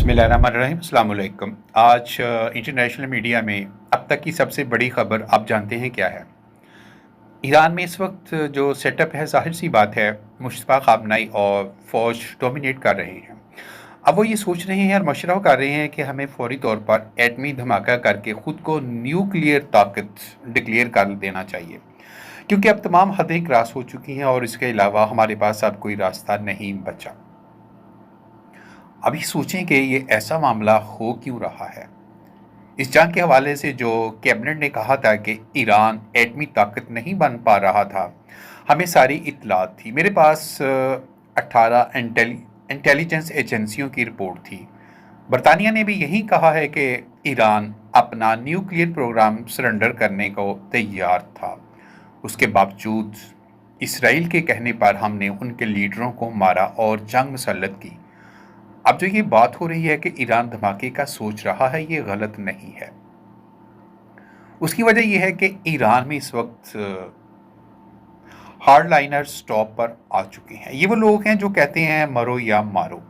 बिस्मिल्लाहिर्रहमानिर्रहीम, अस्सलाम वालेकुम। आज इंटरनेशनल मीडिया में अब तक की सबसे बड़ी खबर आप जानते हैं क्या है? ईरान में इस वक्त जो सेटअप है, ज़ाहिर सी बात है, मुश्तबा ख़ामनेई और फ़ौज डोमिनेट कर रहे हैं। अब वो ये सोच रहे हैं और मशवरा कर रहे हैं कि हमें फ़ौरी तौर पर एटमी धमाका करके ख़ुद को न्यूक्लियर ताकत डिक्लेयर कर देना चाहिए, क्योंकि अब तमाम हदें क्रॉस हो चुकी हैं और इसके अलावा हमारे पास अब कोई रास्ता नहीं बचा। अभी सोचें कि ये ऐसा मामला हो क्यों रहा है। इस जंग के हवाले से जो कैबिनेट ने कहा था कि ईरान एटमी ताकत नहीं बन पा रहा था, हमें सारी इत्तलात थी। मेरे पास 18 इंटेलिजेंस एजेंसियों की रिपोर्ट थी। बरतानिया ने भी यही कहा है कि ईरान अपना न्यूक्लियर प्रोग्राम सरेंडर करने को तैयार था। उसके बावजूद इसराइल के कहने पर हमने उनके लीडरों को मारा और जंग मुसल्लत की। अब जो ये बात हो रही है कि ईरान धमाके का सोच रहा है, ये गलत नहीं है। उसकी वजह यह है कि ईरान में इस वक्त हार्डलाइनर स्टॉप पर आ चुके हैं। ये वो लोग हैं जो कहते हैं मरो या मारो।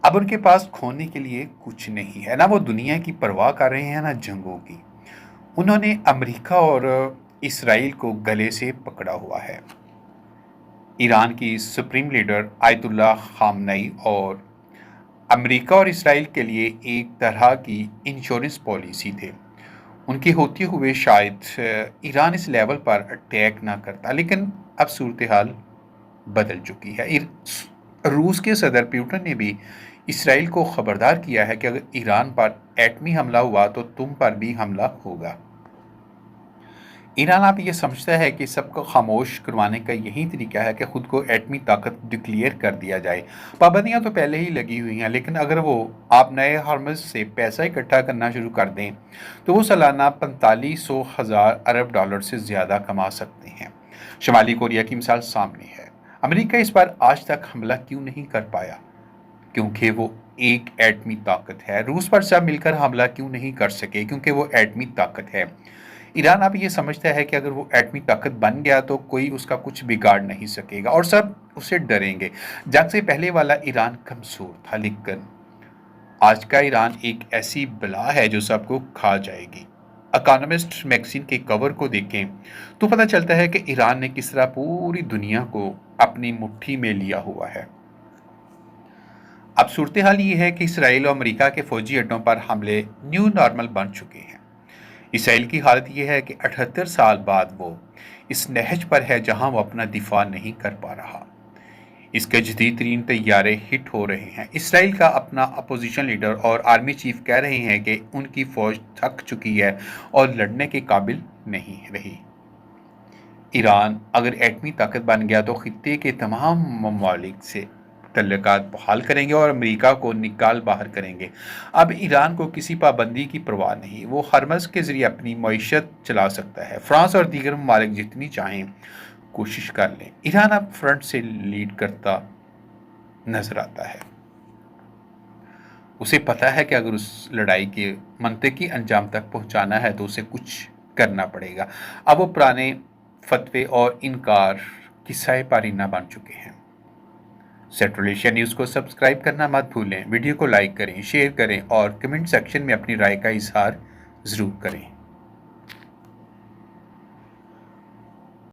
अब उनके पास खोने के लिए कुछ नहीं है, ना वो दुनिया की परवाह कर रहे हैं ना जंगों की। उन्होंने अमेरिका और इसराइल को गले से पकड़ा हुआ है। ईरान की सुप्रीम लीडर आयतुल्लाह खामनेई और अमेरिका और इसराइल के लिए एक तरह की इंश्योरेंस पॉलिसी थे। उनके होते हुए शायद ईरान इस लेवल पर अटैक ना करता, लेकिन अब सूरत हाल बदल चुकी है। रूस के सदर पुतिन ने भी इसराइल को खबरदार किया है कि अगर ईरान पर एटमी हमला हुआ तो तुम पर भी हमला होगा। ईरान आप ये समझता है कि सबको खामोश करवाने का यही तरीका है कि ख़ुद को एटमी ताकत डिक्लेयर कर दिया जाए। पाबंदियां तो पहले ही लगी हुई हैं, लेकिन अगर वो आप नए हार्मज से पैसा इकट्ठा करना शुरू कर दें तो वो सालाना 45,000 अरब डॉलर से ज़्यादा कमा सकते हैं। शुमाली कोरिया की मिसाल सामने है। अमेरिका इस बार आज तक हमला क्यों नहीं कर पाया? क्योंकि वो एक एटमी ताकत है। रूस पर सब मिलकर हमला क्यों नहीं कर सके? क्योंकि वो एटमी ताकत है। ईरान अब ये समझता है कि अगर वो एटमी ताकत बन गया तो कोई उसका कुछ बिगाड़ नहीं सकेगा और सब उससे डरेंगे। जंग से पहले वाला ईरान कमज़ोर था, लेकिन आज का ईरान एक ऐसी बला है जो सबको खा जाएगी। इकोनॉमिस्ट मैगजीन के कवर को देखें तो पता चलता है कि ईरान ने किस तरह पूरी दुनिया को अपनी मुट्ठी में लिया हुआ है। अब सूरत हाल ये है कि इसराइल और अमेरिका के फौजी अड्डों पर हमले न्यू नॉर्मल बन चुके हैं। इसराइल की हालत यह है कि 78 साल बाद वो इस नहज पर है जहां वो अपना दिफा नहीं कर पा रहा। इसके जदीद तरीन तैयारे हिट हो रहे हैं। इसराइल का अपना अपोजिशन लीडर और आर्मी चीफ कह रहे हैं कि उनकी फ़ौज थक चुकी है और लड़ने के काबिल नहीं रही। ईरान अगर एटमी ताकत बन गया तो खित्ते के तमाम ममालिक से तल्लुकात बहाल करेंगे और अमेरिका को निकाल बाहर करेंगे। अब ईरान को किसी पाबंदी की परवाह नहीं, वो हरमज़ के ज़रिए अपनी मईशत चला सकता है। फ्रांस और दीगर ममालिक जितनी चाहें कोशिश कर लें। ईरान अब फ्रंट से लीड करता नजर आता है। उसे पता है कि अगर उस लड़ाई के मंतकी अंजाम तक पहुंचाना है तो उसे कुछ करना पड़ेगा। अब वो पुराने फतवे और इनकार किस्सा पारीना बन चुके हैं। सेंट्रल एशिया न्यूज़ को सब्सक्राइब करना मत भूलें। वीडियो को लाइक करें, शेयर करें और कमेंट सेक्शन में अपनी राय का इजहार ज़रूर करें।